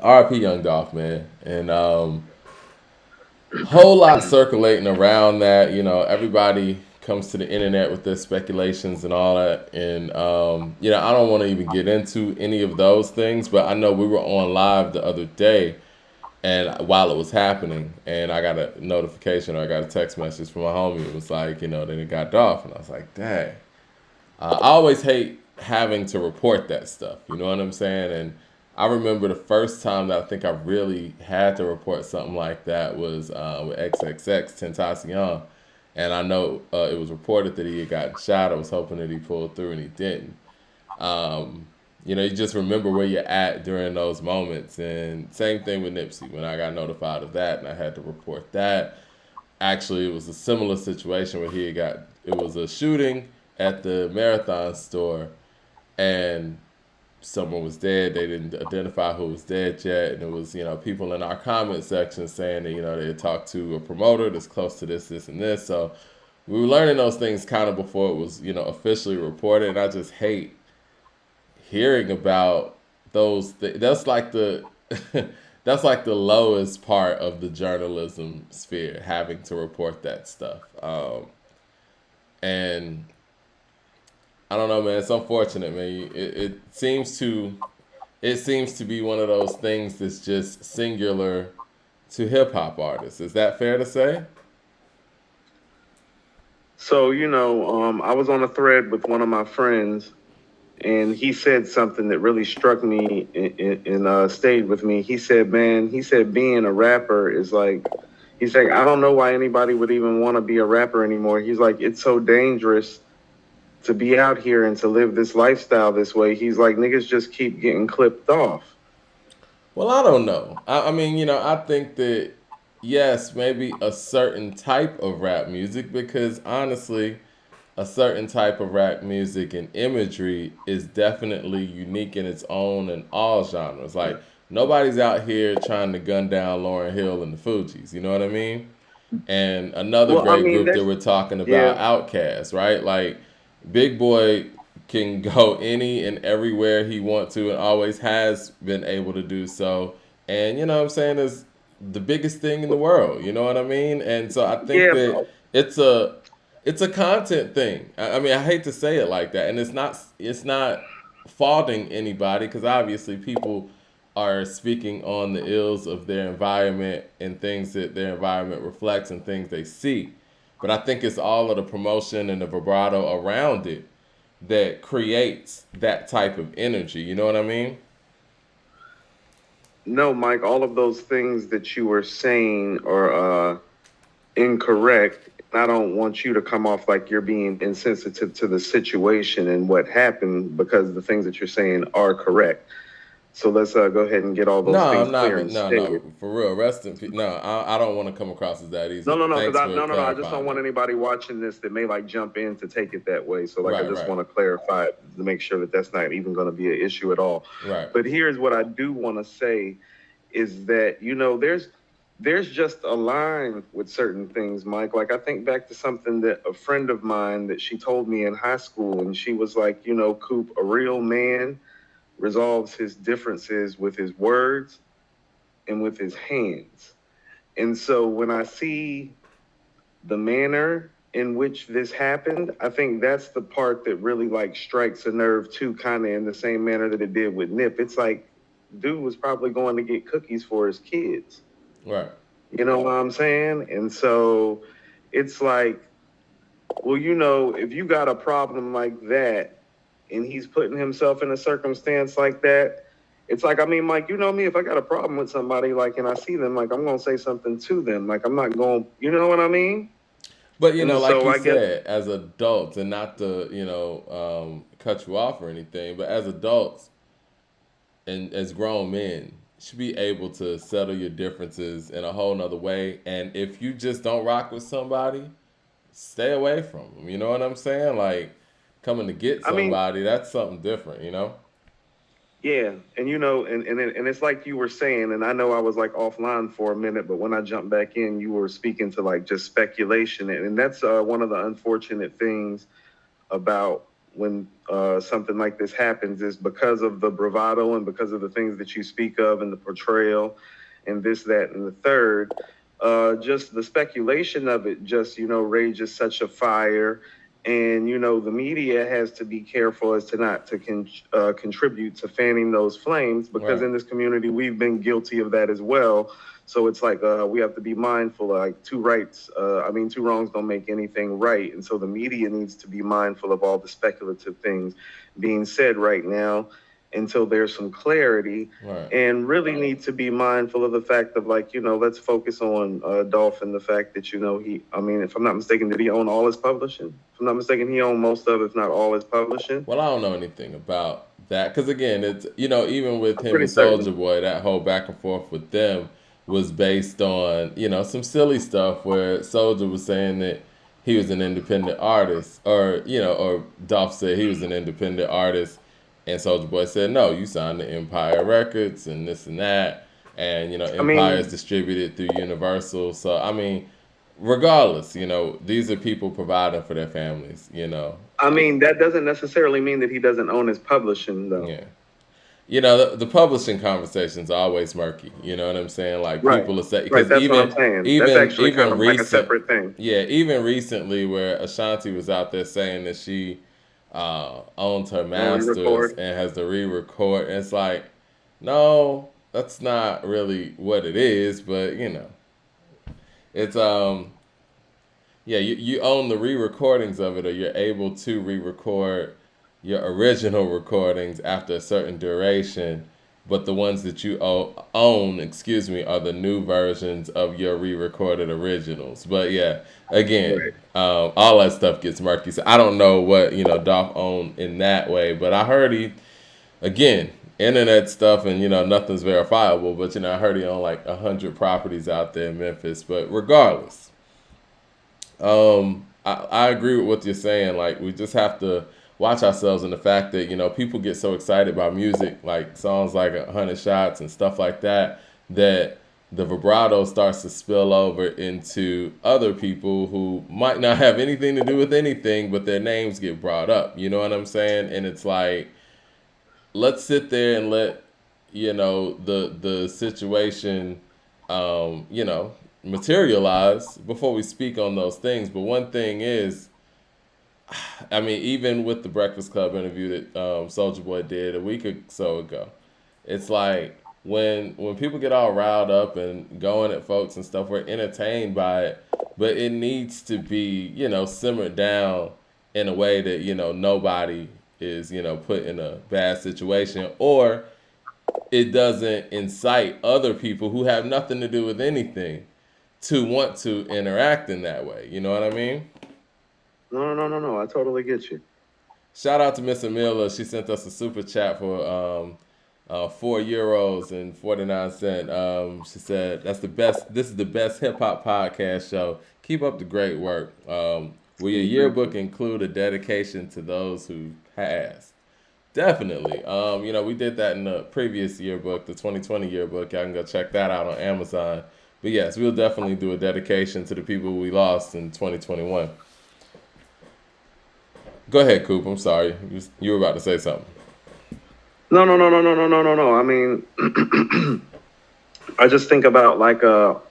R.I.P. Young Dolph, man, and whole lot circulating around that. Everybody comes to the internet with their speculations and all that, and I don't want to even get into any of those things, but I know we were on live the other day, and while it was happening, and I got a notification or I got a text message from my homie. It was like, then it got Dolph, and I was like, dang. I always hate having to report that stuff. You know what I'm saying? And I remember the first time that I think I really had to report something like that was with XXX Tentacion, and I know it was reported that he had gotten shot. I was hoping that he pulled through, and he didn't. Um, you just remember where you're at during those moments. And same thing with Nipsey. When I got notified of that, and I had to report that, actually it was a similar situation where it was a shooting at the marathon store, and someone was dead. They didn't identify who was dead yet, and it was people in our comment section saying that they had talked to a promoter that's close to this and this. So we were learning those things kind of before it was officially reported, and I just hate hearing about that's like the that's like the lowest part of the journalism sphere, having to report that stuff. And I don't know, man. It's unfortunate, man. It seems to be one of those things that's just singular to hip hop artists. Is that fair to say? So, I was on a thread with one of my friends, and he said something that really struck me and stayed with me. He said, man, he said, being a rapper is like, he's like, I don't know why anybody would even want to be a rapper anymore. He's like, it's so dangerous to be out here and to live this lifestyle this way. He's like, niggas just keep getting clipped off. Well, I don't know. I mean, I think that yes, maybe a certain type of rap music, because honestly, a certain type of rap music and imagery is definitely unique in its own in all genres. Like nobody's out here trying to gun down Lauryn Hill and the Fugees. You know what I mean? And another Well, I great mean, group that that's, we're talking about, yeah. Outkast, right? Like Big Boy can go any and everywhere he wants to, and always has been able to do so. And what I'm saying is the biggest thing in the world. You know what I mean? And so I think Yeah, that it's a it's a content thing. I mean, I hate to say it like that, and it's not faulting anybody, because obviously people are speaking on the ills of their environment and things that their environment reflects and things they see. But I think it's all of the promotion and the vibrato around it that creates that type of energy. You know what I mean? no, Mike, all of those things that you were saying are incorrect. And I don't want you to come off like you're being insensitive to the situation and what happened, because the things that you're saying are correct. So let's go ahead and get all No, those things I'm not. clear and No, stated. no, for real. Rest in peace. No, I don't want to come across as that No, easy. no, no, because Thanks I for no, no, no. I just don't clarifying want that. anybody watching this that may like jump in to take it that way. So like, I Right, just right, want to clarify it to make sure that that's not even going to be an issue at all. right. But here's what I do want to say is that there's just a line with certain things, Mike. Like I think back to something that a friend of mine that she told me in high school, and she was like, Coop, a real man resolves his differences with his words and with his hands. And so when I see the manner in which this happened, I think that's the part that really like strikes a nerve too, kind of in the same manner that it did with Nip. It's like, dude was probably going to get cookies for his kids. Right. You know what I'm saying? And so it's like, well, if you got a problem like that and he's putting himself in a circumstance like that, it's like, I mean, Mike, you know me, if I got a problem with somebody, like, and I see them, like, I'm going to say something to them. Like, I'm not going, you know what I mean? But And like so you I guess, said, as adults, and not to cut you off or anything, but as adults and as grown men, should be able to settle your differences in a whole nother way. And if you just don't rock with somebody, stay away from them. You know what I'm saying? Like coming to get I mean, somebody, that's something different. yeah, and and it's like you were saying, and I know I was like offline for a minute, but when I jumped back in, you were speaking to like just speculation, and that's one of the unfortunate things about when something like this happens is because of the bravado and because of the things that you speak of and the portrayal and this, that, and the third. Just the speculation of it just, rages such a fire. And, the media has to be careful as to not to contribute to fanning those flames, because Right. in this community, we've been guilty of that as well. So it's like we have to be mindful, like two wrongs don't make anything right. And so the media needs to be mindful of all the speculative things being said right now until there's some clarity, Right. and really need to be mindful of the fact of, like, let's focus on Dolph and the fact that, if I'm not mistaken, did he own all his publishing? If I'm not mistaken, he owned most of, if not all his publishing. Well, I don't know anything about that because again, it's even with I'm him pretty and Soldier certain. Boy, that whole back and forth with them was based on some silly stuff where Soldier was saying that he was an independent artist, or or Dolph said he was an independent artist, and Soldier Boy said no, you signed to Empire Records and this and that, and I Empire is mean, distributed through Universal, so I mean, regardless, these are people providing for their families. that doesn't necessarily mean that he doesn't own his publishing, though. Yeah. The publishing conversation's always murky. You know what I'm saying? Like Right. people will say Right. because That's what I'm saying. That's actually kind even of like a recent, separate thing. yeah, even recently where Ashanti was out there saying that she owns her On masters re-record. and has to re-record. And it's like, no, that's not really what it is. But it's yeah, you own the re-recordings of it, or you're able to re-record your original recordings after a certain duration, but the ones that you own, excuse me, are the new versions of your re-recorded originals. But yeah, again, Right. all that stuff gets murky. So I don't know what Dolph owned in that way, but I heard he, again, internet stuff, and nothing's verifiable. But I heard he owned like 100 properties out there in Memphis. But regardless, I agree with what you're saying. Like we just have to watch ourselves in the fact that people get so excited about music, like songs like 100 Shots and stuff like that, that the vibrato starts to spill over into other people who might not have anything to do with anything, but their names get brought up. You know what I'm saying? And it's like, let's sit there and let the situation materialize before we speak on those things. But one thing is, I mean, even with the Breakfast Club interview that Soldier Boy did a week or so ago, it's like when people get all riled up and going at folks and stuff, we're entertained by it, but it needs to be simmered down in a way that nobody is put in a bad situation, or it doesn't incite other people who have nothing to do with anything to want to interact in that way. You know what I mean? No, no, no, no, no. I totally get you. Shout out to Miss Amelia. She sent us a super chat for €4 and 49 cents. She said, "That's the best. This is the best hip hop podcast show. Keep up the great work. Will your Thank yearbook you. include a dedication to those who passed?" Definitely. We did that in the previous yearbook, the 2020 yearbook. Y'all can go check that out on Amazon. But yes, we'll definitely do a dedication to the people we lost in 2021. Go ahead, Coop. I'm sorry. You were about to say something. No, no, no, no, no, no, no, no, no. I mean, I just think about, like,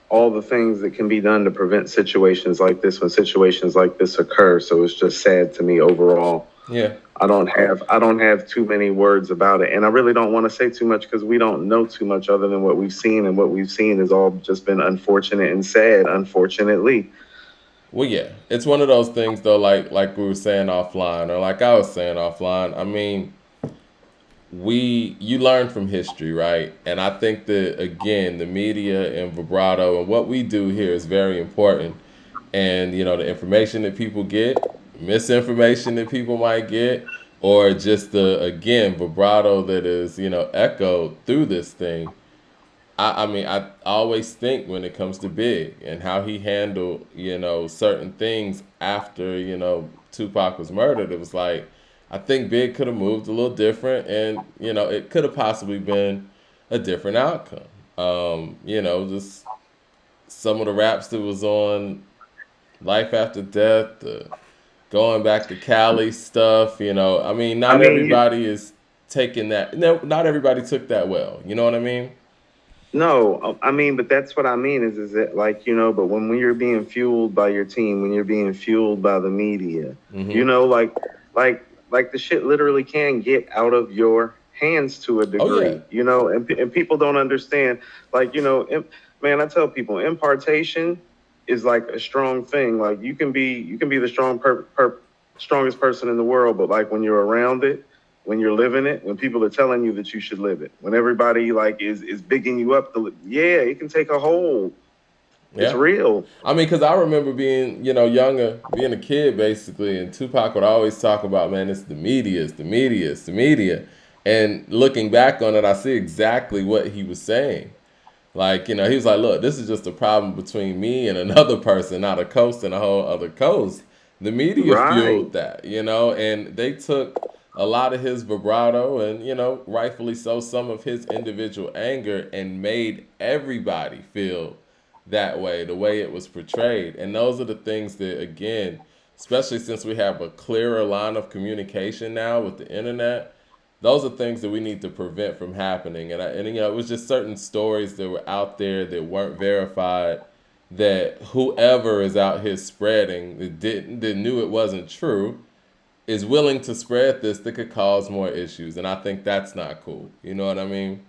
all the things that can be done to prevent situations like this when situations like this occur. So it's just sad to me overall. Yeah. I don't have too many words about it, and I really don't want to say too much because we don't know too much other than what we've seen, and what we've seen has all just been unfortunate and sad, unfortunately. Well, yeah. It's one of those things though, like we were saying offline, or like I was saying offline. I mean, you learn from history, right? And I think that again, the media and vibrato and what we do here is very important. And the information that people get, misinformation that people might get, or just the again vibrato that is echoed through this thing. I mean, I always think when it comes to Big and how he handled certain things after Tupac was murdered, it was like, I think Big could have moved a little different, and it could have possibly been a different outcome. Just some of the raps that was on Life After Death, going back to Cali stuff. I mean, I not mean, everybody is taking that. No, not everybody took that well. You know what I mean? no, I mean, but that's what I mean is that like, but when you're being fueled by your team, when you're being fueled by the media, Hmm. like like the shit literally can get out of your hands to a Oh yeah. degree, and people don't understand. Like, man, I tell people impartation is like a strong thing. Like you can be the strongest person in the world, but like when you're around it, when you're living it, when people are telling you that you should live it, when everybody like is bigging you up to, yeah, it can take a hold. It's Yeah. real. I mean, because I remember being, younger, being a kid basically, and Tupac would always talk about, man, it's the media, it's the media, it's the media. And looking back on it, I see exactly what he was saying. Like, he was like, look, this is just a problem between me and another person, not a coast and a whole other coast. The media Right. fueled that, and they took a lot of his vibrato and, rightfully so, some of his individual anger and made everybody feel that way, the way it was portrayed. And those are the things that, again, especially since we have a clearer line of communication now with the internet, those are things that we need to prevent from happening. And it was just certain stories that were out there that weren't verified, that whoever is out here spreading that knew it wasn't true is willing to spread this that could cause more issues. And I think that's not cool. You know what I mean?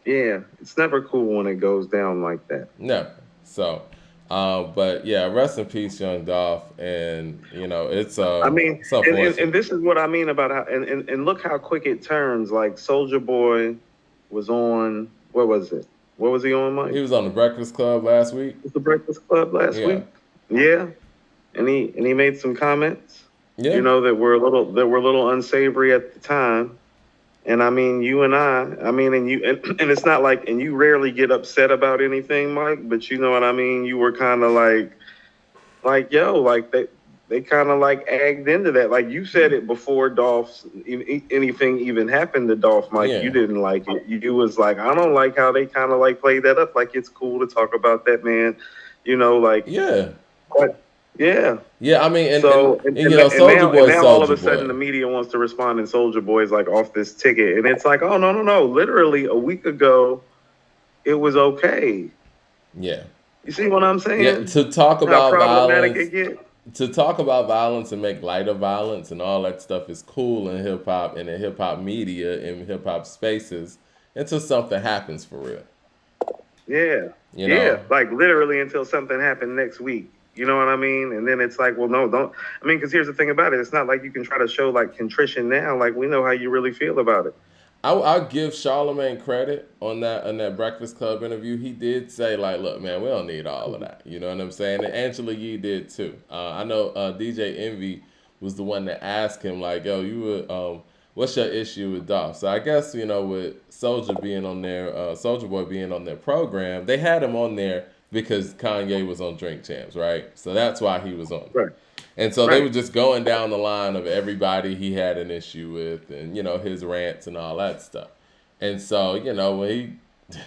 Yeah, it's never cool when it goes down like that. Never. So, but yeah, rest in peace, Young Dolph. And I mean, it's and unfortunate. this is what I mean about how and look how quick it turns. Like Soldier Boy was on, what was it? What was he on, He Mike? was on the Breakfast Club last week. Was the Breakfast Club last Yeah. week? Yeah, and he made some comments, Yeah. that were a little unsavory at the time. And I mean, you and I mean, and it's not like, and you rarely get upset about anything, Mike, but you know what I mean? You were kind of like, yo, like they kind of like egged into that. Like you said it before anything even happened to Dolph, Mike. You Yeah. didn't like it. You was like, I don't like how they kind of like played that up. Like it's cool to talk about that, man. Like, Yeah. but yeah. Yeah, I mean, So and Soldier now and Boy, now all of Soldier a sudden Boy. the media wants to respond and Soldier Boy is like off this ticket, and it's like, oh no no no! Literally a week ago it was okay. Yeah, You see what I'm yeah. saying? To talk How about problematic violence, it get? and make light of violence and all that stuff is cool in hip hop and in hip hop media and hip hop spaces until something happens for real. Yeah, You yeah. know. Like literally until something happened next week. You know what I mean? And then it's like, well, no, don't. I mean, because here's the thing about it: it's not like you can try to show like contrition now. Like we know how you really feel about it. I'll give Charlemagne credit on that Breakfast Club interview. He did say like, "Look, man, we don't need all of that." You know what I'm saying? And Angela Yee did too. I know DJ Envy was the one that asked him like, "Yo, what's your issue with Dolph?" So I guess with Soldier Boy being on their program, they had him on there because Kanye was on Drink Champs, right? So that's why he was on. Right. And so they Right. were just going down the line of everybody he had an issue with and, his rants and all that stuff. And so, when he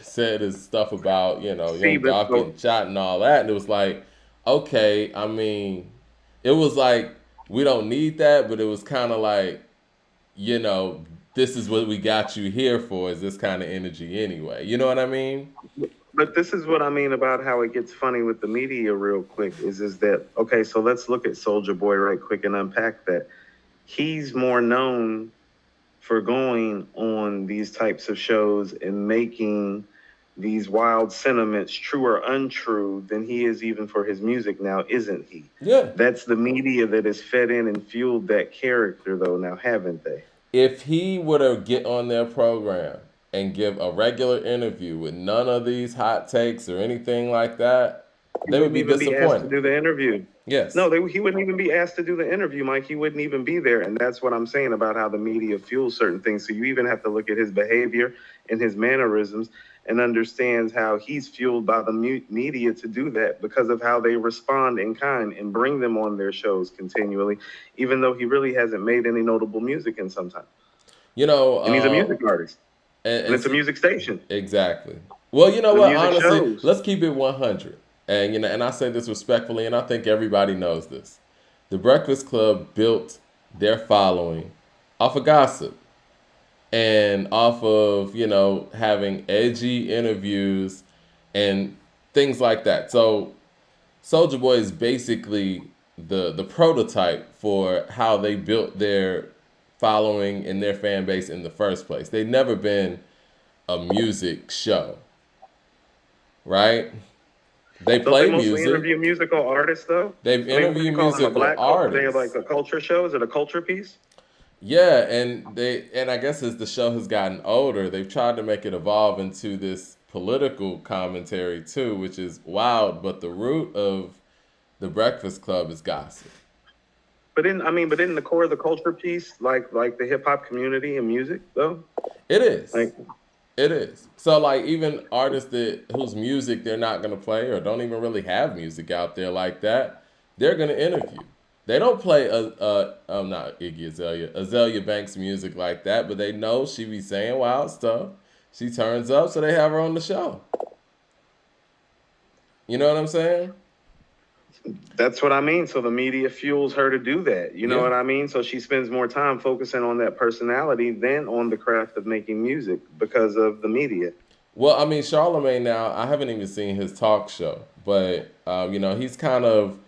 said his stuff about, See, Young but Dolph getting shot and all that, and it was like, okay, I mean, it was like, we don't need that, but it was kind of like, you know, this is what we got you here for, is this kind of energy anyway. You know what I mean? But this is what I mean about how it gets funny with the media real quick is that okay, so let's look at Soldier Boy right quick and unpack that. He's more known for going on these types of shows and making these wild sentiments true or untrue than he is even for his music now, isn't he? Yeah. That's the media that has fed in and fueled that character though now, haven't they? If he were to get on their program and give a regular interview with none of these hot takes or anything like that, He they would wouldn't be even be asked to disappointed. do the interview. Yes. No, he wouldn't even be asked to do the interview, Mike. He wouldn't even be there. And that's what I'm saying about how the media fuels certain things. So you even have to look at his behavior and his mannerisms and understands how he's fueled by the media to do that because of how they respond in kind and bring them on their shows continually, even though he really hasn't made any notable music in some time. You know, And he's a music artist, and and it's a music station, exactly. Well, you know the what? music Honestly, shows. let's keep it 100. And and I say this respectfully, and I think everybody knows this. The Breakfast Club built their following off of gossip and off of, having edgy interviews and things like that. So Soldier Boy is basically the prototype for how they built their following and their fan base in the first place. They've never been a music show, right? They Don't they play mostly music. interview musical artists though? They've I mean, what do you interviewed call them? musical Are they like artists. a culture show? Is it a culture piece? Yeah, and I guess as the show has gotten older, they've tried to make it evolve into this political commentary too, which is wild. But the root of the Breakfast Club is gossip. But in the core of the culture piece, like the hip hop community and music though, It is. like It is. So like even artists that whose music they're not gonna play or don't even really have music out there like that, they're gonna interview. They don't play not Iggy Azalea Banks music like that, but they know she be saying wild stuff. She turns up, so they have her on the show. You know what I'm saying? that's what I mean. So the media fuels her to do that. You know Yeah. what I mean? So she spends more time focusing on that personality than on the craft of making music because of the media. Well, I mean, Charlemagne now, I haven't even seen his talk show, but he's kind of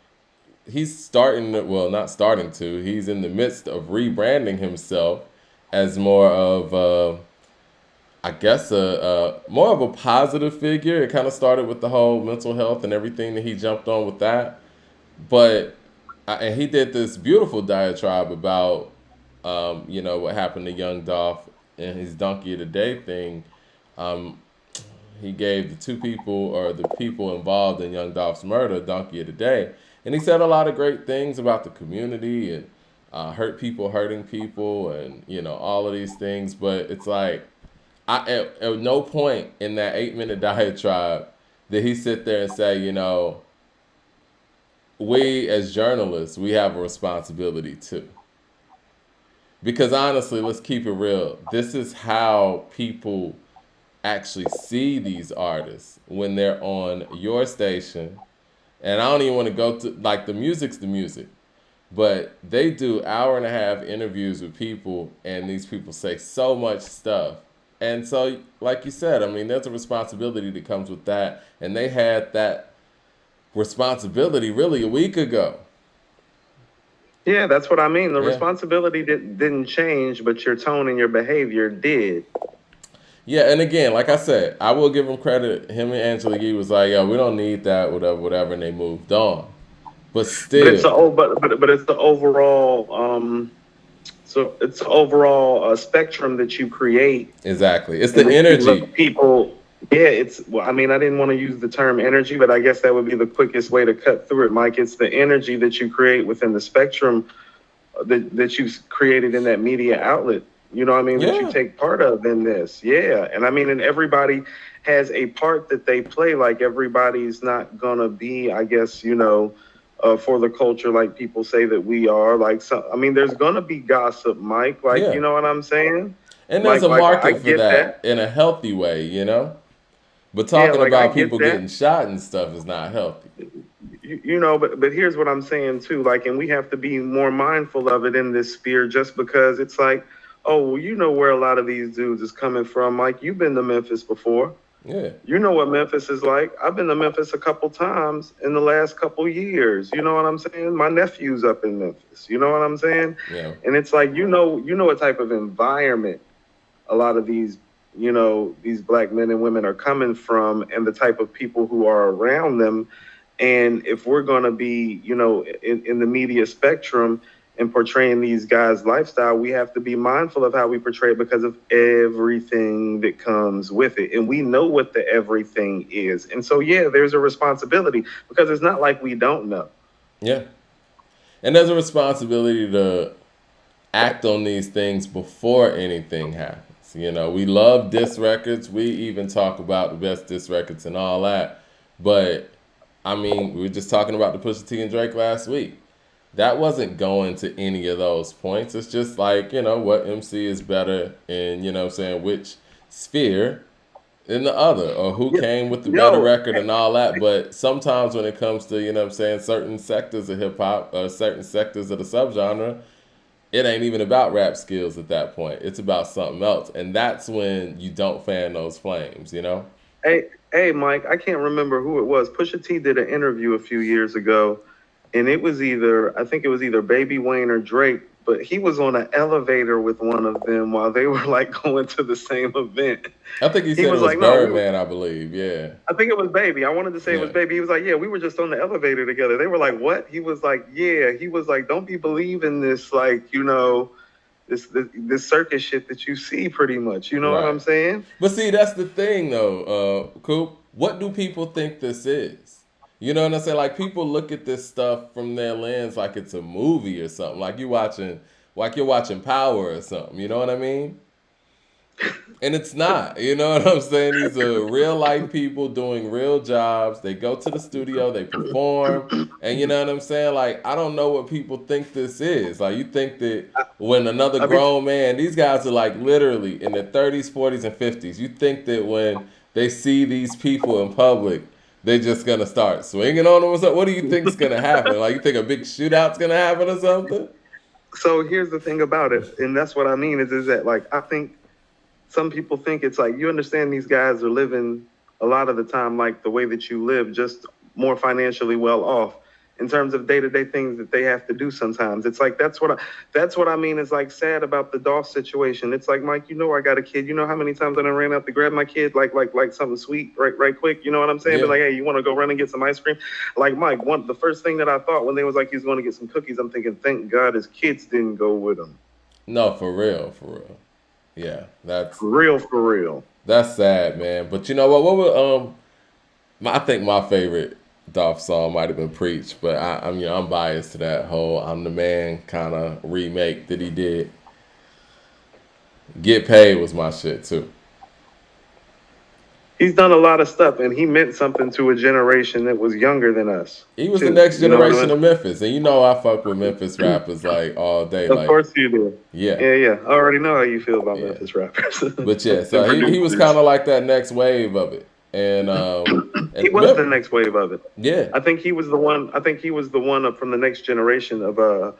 he's starting to, well, not starting to. He's in the midst of rebranding himself as more of I guess a more of a positive figure. It kind of started with the whole mental health and everything that he jumped on with that. But and he did this beautiful diatribe about what happened to Young Dolph and his donkey of the day thing. Um, he gave the two people or the people involved in Young Dolph's murder donkey of the day, and he said a lot of great things about the community and hurt people hurting people and all of these things. But it's like at no point in that 8 minute diatribe did he sit there and say, we as journalists, we have a responsibility too. Because honestly, let's keep it real. This is how people actually see these artists when they're on your station. And I don't even want to go to, like, the music's the music. But they do hour and a half interviews with people, and these people say so much stuff. And so, like you said, I mean, there's a responsibility that comes with that. And they had that responsibility really a week ago. Yeah, that's what I mean. The Yeah. responsibility didn't change, but your tone and your behavior did. Yeah, and again, like I said, I will give him credit. Him and Angela Yee was like, "Yo, we don't need that, whatever, whatever," and they moved on. But But it's the still, but it's the overall so it's the overall spectrum that you create exactly, it's and the that you energy. let people. Yeah, it's well. I mean, I didn't want to use the term energy, but I guess that would be the quickest way to cut through it, Mike. It's the energy that you create within the spectrum that you created in that media outlet. You know what I mean? That you Yeah, take part of in this. Yeah. And I mean, and everybody has a part that they play. Like everybody's not going to be, I guess, for the culture, like people say that we are. Like, so, I mean, there's going to be gossip, Mike. Like, yeah, you know what I'm saying? and there's Like, a I market for get that that. in a healthy way. But Yeah, talking like I about get people that. getting shot and stuff is not healthy. But here's what I'm saying too, like, and we have to be more mindful of it in this sphere, just because it's like, oh, well, you know where a lot of these dudes is coming from. Like, you've been to Memphis before. Yeah, You know what Memphis is like. I've been to Memphis a couple times in the last couple years. You know what I'm saying? My nephew's up in Memphis. You know what I'm saying? yeah, And it's like, what type of environment a lot of these black men and women are coming from, and the type of people who are around them. And if we're going to be, in the media spectrum and portraying these guys' lifestyle, we have to be mindful of how we portray it because of everything that comes with it. And we know what the everything is. And so, yeah, there's a responsibility because it's not like we don't know. yeah. And there's a responsibility to act on these things before anything happens. We love diss records. We even talk about the best diss records and all that. But I mean, we were just talking about the Pusha T and Drake last week. That wasn't going to any of those points. It's just like, what MC is better in, what I'm saying, which sphere. than the other, or who Yeah. came with the better Yo, record and all that. But sometimes when it comes to, you know what I'm saying, certain sectors of hip hop or certain sectors of the subgenre, it ain't even about rap skills at that point. It's about something else. And that's when you don't fan those flames, you know? hey, Mike, I can't remember who it was. Pusha T did an interview a few years ago, and it was either, I think it was either Baby Wayne or Drake, but he was on an elevator with one of them while they were like going to the same event. I think he He said it was was like, no, we were, Birdman, I believe. Yeah. I think it was Baby. I wanted to say it was Yeah. Baby. He was like, yeah, we were just on the elevator together. They were like, what? He was like, yeah. He was like, don't be believing this, like, this circus shit that you see pretty much. You know what Right. I'm saying? But see, that's the thing though, Coop. What do people think this is? You know what I'm saying? Like people look at this stuff from their lens like it's a movie or something. Like you're watching Power or something. You know what I mean? And it's not. You know what I'm saying? These are real life people doing real jobs. They go to the studio, they perform, and you know what I'm saying? Like I don't know what people think this is. Like you think that when another I mean, grown man, these guys are like literally in their 30s, 40s, and 50s. You think that when they see these people in public, they're just gonna start swinging on them or something? What do you think's gonna happen? Like you think a big shootout's gonna happen or something? so here's the thing about it, and that's what I mean is that like I think some people think it's like you understand these guys are living a lot of the time like the way that you live, just more financially well off in terms of day-to-day things that they have to do sometimes. It's like that's what I mean is like sad about the Dolph situation. It's like, Mike, I got a kid. You know how many times I done ran out to grab my kid like something sweet right quick. You know what I'm saying? But Yeah. like, hey, you want to go run and get some ice cream? Like Mike, the first thing that I thought when they was like he's going to get some cookies, I'm thinking, thank God his kids didn't go with him. No, for real, for real. Yeah, For real, for real. that's sad, man. But you know what? What would I think my favorite Dolph song might have been "Preach," but I'm biased to that whole "I'm the Man" kind of remake that he did. "Get Paid" was my shit too. He's done a lot of stuff, and he meant something to a generation that was younger than us, He was the too. next You know what I generation mean? of Memphis, and you know I fuck with Memphis rappers like all day. Of Like, course you do. yeah, Yeah, yeah. I already know how you feel about yeah. Memphis rappers But yeah, and so he was kind producers. of like that next wave of it, He and was the next wave of it. yeah, I think he was the one. I think he was the one up from the next generation of a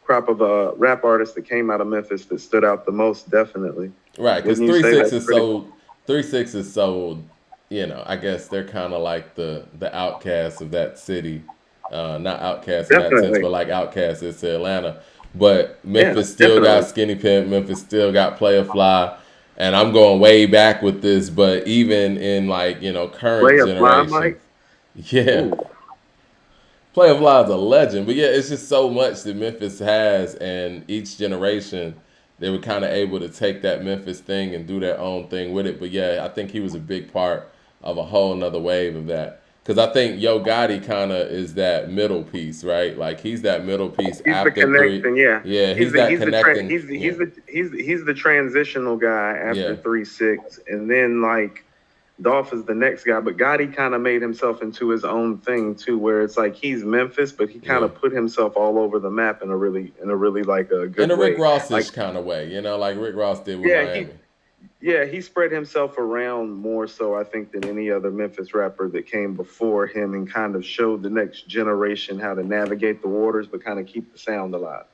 crop of rap artists that came out of Memphis that stood out the most. Definitely, right, because wouldn't you say that's pretty? 3-6 is so, I guess they're kind of like the outcasts of that city, not outcasts in that sense, Definitely. but like outcasts is to Atlanta. But Yeah, Memphis still got definitely. Skinny Pimp, Memphis still got Player Fly, and I'm going way back with this. But even in like Play current a fly, generation, Mike. yeah, Ooh, Player Fly is a legend. But yeah, it's just so much that Memphis has, and each generation they were kind of able to take that Memphis thing and do their own thing with it. But yeah, I think he was a big part of a whole nother wave of that. Because I think Yo Gotti kind of is that middle piece, right? Like he's that middle piece he's the after three. connecting. Yeah, Yeah, he's that connecting. Yeah, he's the transitional guy after yeah, 3-6, and then like Dolph is the next guy, but Gotti kind of made himself into his own thing too, where it's like he's Memphis, but he kind yeah. of put himself all over the map in a really like a In good a Rick way. Like Rossish kind of way, like Rick Ross did with yeah, Miami. he spread himself around more so I think than any other Memphis rapper that came before him and kind of showed the next generation how to navigate the waters, but kind of keep the sound alive.